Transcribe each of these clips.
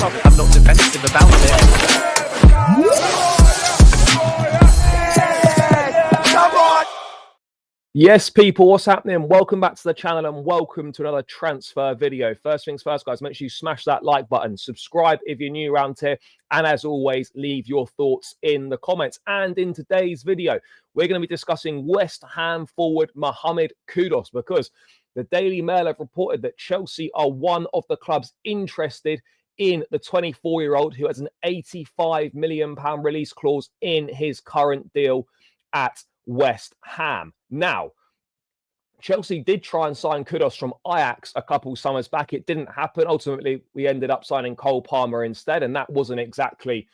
I'm not defensive about it. Yes, people, what's happening? Welcome back to the channel and welcome to another transfer video. First things first, guys, make sure you smash that like button, subscribe if you're new around here, and as always, leave your thoughts in the comments. And in today's video, we're going to be discussing West Ham forward Mohammed Kudus, because the Daily Mail have reported that Chelsea are one of the clubs interested in the 24-year-old who has an £85 million release clause in his current deal at West Ham. Now, Chelsea did try and sign Kudus from Ajax a couple summers back. It didn't happen. Ultimately, we ended up signing Cole Palmer instead, and that wasn't exactly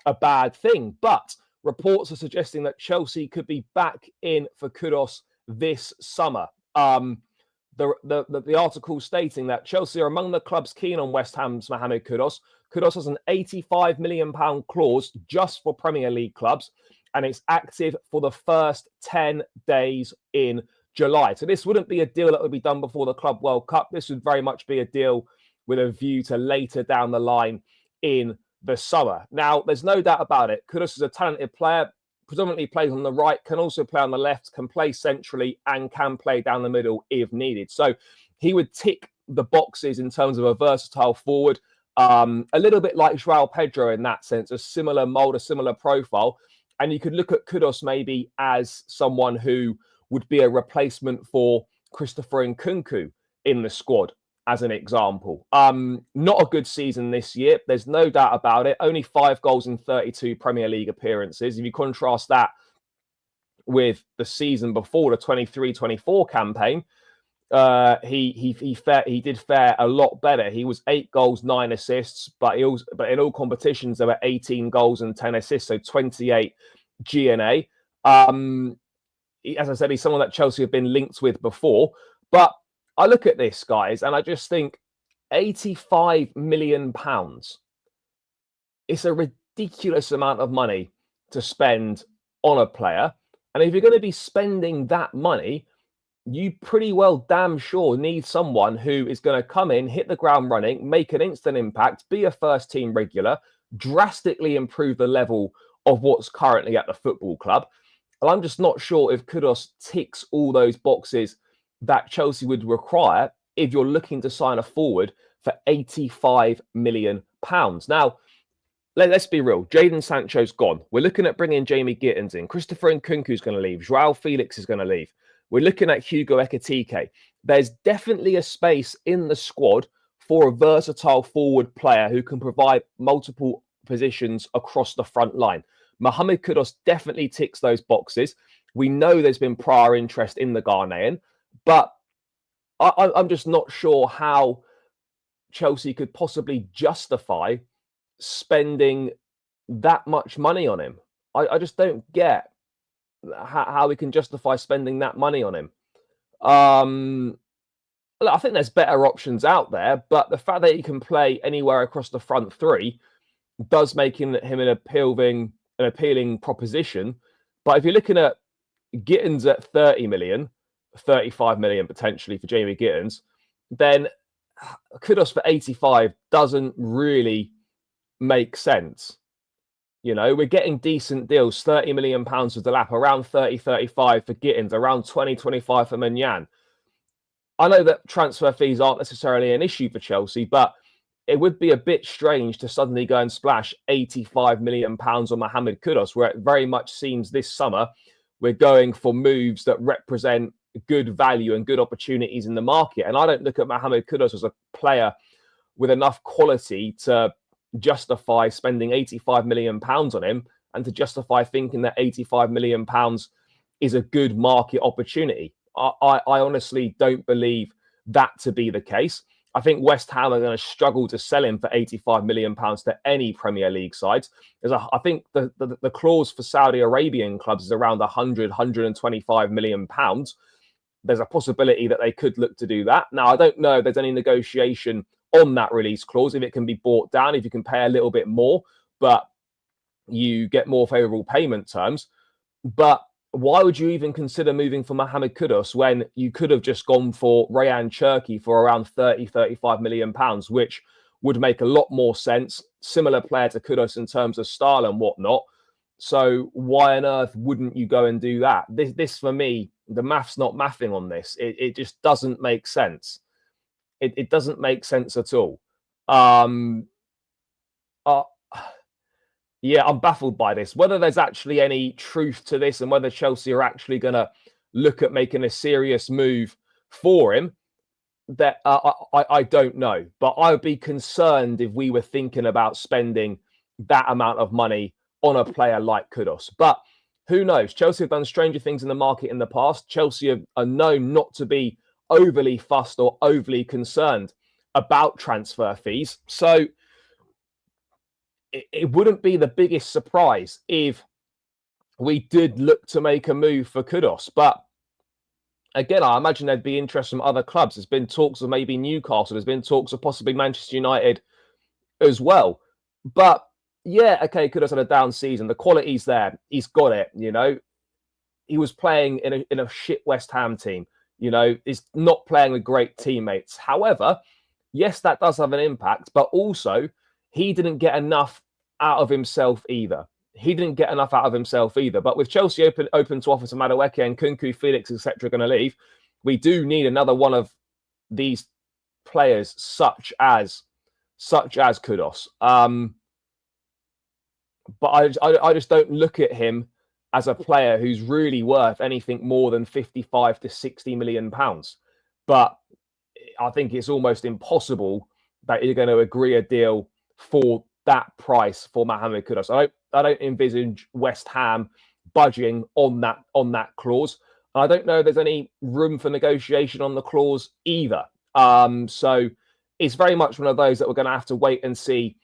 a bad thing. But reports are suggesting that Chelsea could be back in for Kudus this summer. The article stating that Chelsea are among the clubs keen on West Ham's Mohammed Kudus. Kudus has an £85 million clause just for Premier League clubs, and it's active for the first 10 days in July. So this wouldn't be a deal that would be done before the Club World Cup. This would very much be a deal with a view to later down the line in the summer. Now, there's no doubt about it. Kudus is a talented player, predominantly plays on the right, can also play on the left, can play centrally, and can play down the middle if needed. So he would tick the boxes in terms of a versatile forward, a little bit like João Pedro in that sense, a similar mold, a similar profile. And you could look at Kudus maybe as someone who would be a replacement for Christopher Nkunku in the squad, as an example. Not a good season this year. There's no doubt about it. Only 5 goals in 32 Premier League appearances. If you contrast that with the season before, the 23-24 campaign, he did fare a lot better. He was 8 goals, 9 assists, but in all competitions there were 18 goals and 10 assists, so 28 GNA. As I said, he's someone that Chelsea have been linked with before. But I look at this, guys, and I just think £85 million. It's a ridiculous amount of money to spend on a player. And if you're going to be spending that money, you pretty well damn sure need someone who is going to come in, hit the ground running, make an instant impact, be a first team regular, drastically improve the level of what's currently at the football club. And I'm just not sure if Kudus ticks all those boxes that Chelsea would require if you're looking to sign a forward for £85 million. Now, let's be real. Jadon Sancho's gone. We're looking at bringing Jamie Gittins in. Christopher Nkunku's going to leave. João Felix is going to leave. We're looking at Hugo Ekitike. There's definitely a space in the squad for a versatile forward player who can provide multiple positions across the front line. Mohammed Kudus definitely ticks those boxes. We know there's been prior interest in the Ghanaian, but I'm just not sure how Chelsea could possibly justify spending that much money on him. I just don't get how we can justify spending that money on him. I think there's better options out there, but the fact that he can play anywhere across the front three does make him an appealing proposition. But if you're looking at Gittins at 30 million, 35 million potentially for Jamie Gittins, then Kudus for 85 doesn't really make sense. You know, we're getting decent deals, £30 million for Delap, around 30, 35 for Gittins, around 20, 25 for Manyan. I know that transfer fees aren't necessarily an issue for Chelsea, but it would be a bit strange to suddenly go and splash £85 million on Mohammed Kudus, where it very much seems this summer we're going for moves that represent good value and good opportunities in the market. And I don't look at Mohammed Kudus as a player with enough quality to justify spending £85 million on him and to justify thinking that £85 million is a good market opportunity. I honestly don't believe that to be the case. I think West Ham are going to struggle to sell him for £85 million to any Premier League sides. I think the clause for Saudi Arabian clubs is around 100, £125 million. There's a possibility that they could look to do that. Now, I don't know if there's any negotiation on that release clause, if it can be brought down, if you can pay a little bit more, but you get more favourable payment terms. But why would you even consider moving for Mohammed Kudus when you could have just gone for Rayan Cherki for around 30, £35 million, which would make a lot more sense. Similar player to Kudus in terms of style and whatnot. So why on earth wouldn't you go and do that? This for me, the math's not mathing on this. It just doesn't make sense. It doesn't make sense at all. Yeah, I'm baffled by this. Whether there's actually any truth to this and whether Chelsea are actually going to look at making a serious move for him, that I don't know. But I would be concerned if we were thinking about spending that amount of money on a player like Kudus. But who knows? Chelsea have done stranger things in the market in the past. Chelsea are known not to be overly fussed or overly concerned about transfer fees. So it wouldn't be the biggest surprise if we did look to make a move for Kudus. But again, I imagine there'd be interest from other clubs. There's been talks of maybe Newcastle. There's been talks of possibly Manchester United as well. But yeah, okay, Kudus had a down season. The quality's there. He's got it, you know. He was playing in a shit West Ham team. You know, he's not playing with great teammates. However, yes, that does have an impact, but also he didn't get enough out of himself either. But with Chelsea open to offer to Madueke and Kunku, Felix, etc., going to leave, we do need another one of these players, such as Kudus. But I just don't look at him as a player who's really worth anything more than 55 to 60 million pounds. But I think it's almost impossible that you're going to agree a deal for that price for Mohammed Kudus. I don't envisage West Ham budging on that clause. I don't know if there's any room for negotiation on the clause either. So it's very much one of those that we're going to have to wait and see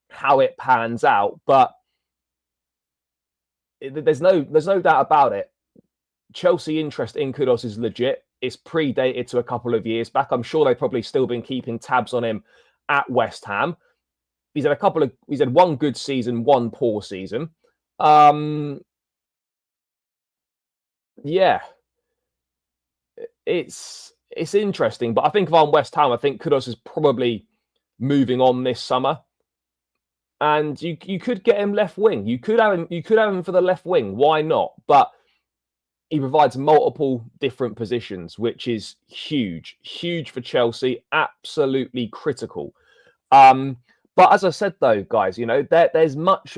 how it pans out. But there's no doubt about it. Chelsea interest in Kudus is legit. It's predated to a couple of years back. I'm sure they've probably still been keeping tabs on him at West Ham. He's had one good season, one poor season. Yeah, it's interesting. But I think if I'm West Ham, I think Kudus is probably moving on this summer. And you could get him left wing. You could have him for the left wing. Why not? But he provides multiple different positions, which is huge for Chelsea. Absolutely critical. But as I said, though, guys, you know, there's much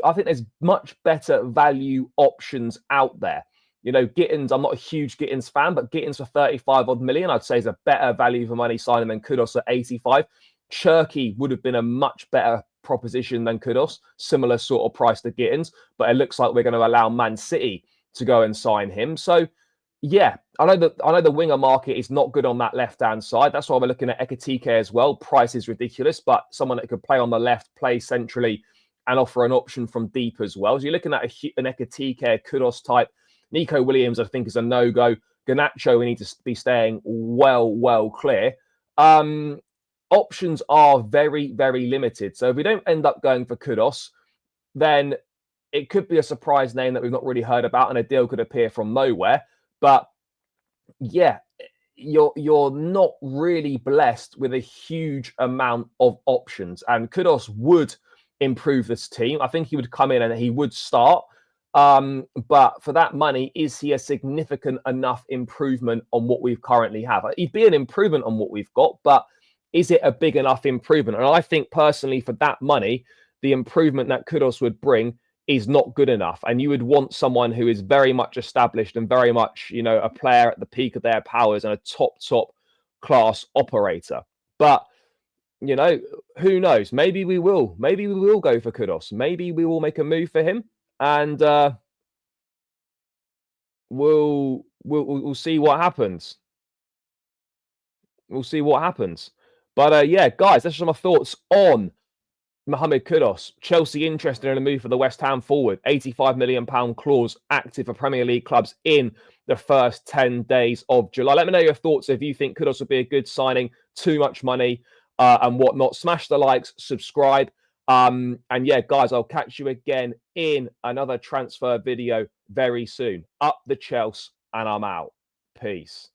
better value options out there. You know, Gittins, I'm not a huge Gittins fan, but Gittins for 35 odd million, I'd say is a better value for money signing than Kudus at 85. Cherki would have been a much better proposition than Kudus, similar sort of price to Gittins, but it looks like we're going to allow Man City to go and sign him. So yeah, I know the winger market is not good on that left-hand side. That's why we're looking at Ekitike as well. Price is ridiculous, but someone that could play on the left, play centrally, and offer an option from deep as well. So you're looking at an Ekitike, Kudus type. Nico Williams, I think, is a no-go. Garnacho, we need to be staying well clear. Options are very, very limited. So if we don't end up going for Kudus, then it could be a surprise name that we've not really heard about, and a deal could appear from nowhere. But yeah, you're not really blessed with a huge amount of options. And Kudus would improve this team. I think he would come in and he would start. But for that money, is he a significant enough improvement on what we currently have? He'd be an improvement on what we've got, but is it a big enough improvement? And I think personally, for that money, the improvement that Kudus would bring is not good enough. And you would want someone who is very much established and very much, you know, a player at the peak of their powers and a top class operator. But, you know, who knows? Maybe we will go for Kudus. Maybe we will make a move for him, and we'll see what happens. We'll see what happens. But yeah, guys, that's just my thoughts on Mohammed Kudus. Chelsea interested in a move for the West Ham forward. £85 million clause active for Premier League clubs in the first 10 days of July. Let me know your thoughts if you think Kudus would be a good signing, too much money and whatnot. Smash the likes, subscribe. And yeah, guys, I'll catch you again in another transfer video very soon. Up the Chelsea, and I'm out. Peace.